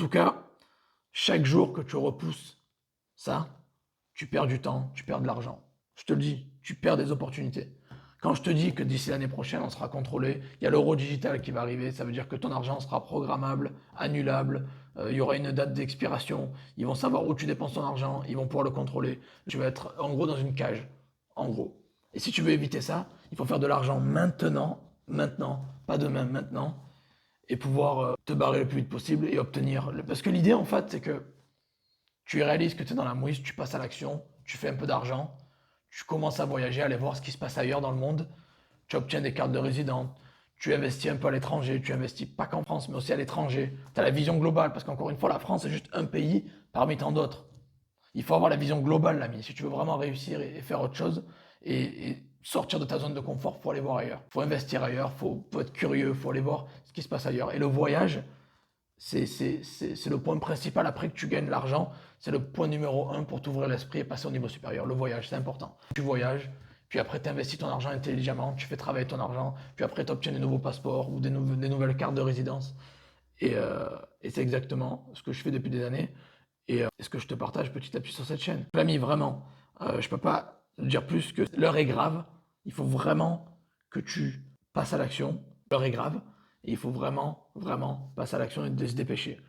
tout cas, chaque jour que tu repousses ça, tu perds du temps, tu perds de l'argent. Je te le dis, tu perds des opportunités. Quand je te dis que d'ici l'année prochaine, on sera contrôlé, il y a l'euro digital qui va arriver, ça veut dire que ton argent sera programmable, annulable, il y aura une date d'expiration, ils vont savoir où tu dépenses ton argent, ils vont pouvoir le contrôler. Tu vas être en gros dans une cage, en gros. Et si tu veux éviter ça, il faut faire de l'argent maintenant, maintenant, pas demain, maintenant, et pouvoir te barrer le plus vite possible et obtenir. Parce que l'idée, en fait, c'est que tu réalises que tu es dans la mouise, tu passes à l'action, tu fais un peu d'argent, tu commences à voyager, à aller voir ce qui se passe ailleurs dans le monde, tu obtiens des cartes de résident, tu investis un peu à l'étranger, tu investis pas qu'en France, mais aussi à l'étranger. Tu as la vision globale, parce qu'encore une fois, la France est juste un pays parmi tant d'autres. Il faut avoir la vision globale, l'ami, si tu veux vraiment réussir et faire autre chose et sortir de ta zone de confort, il faut aller voir ailleurs. Il faut investir ailleurs, faut être curieux, il faut aller voir ce qui se passe ailleurs. Et le voyage, c'est le point principal après que tu gagnes l'argent. C'est le point numéro un pour t'ouvrir l'esprit et passer au niveau supérieur. Le voyage, c'est important. Tu voyages, puis après tu investis ton argent intelligemment, tu fais travailler ton argent, puis après tu obtiens des nouveaux passeports ou des nouvelles cartes de résidence. Et c'est exactement ce que je fais depuis des années et ce que je te partage petit à petit sur cette chaîne. L'ami, vraiment, je peux pas dire plus que l'heure est grave. Il faut vraiment que tu passes à l'action. L'heure est grave et il faut vraiment, vraiment passer à l'action et de se dépêcher.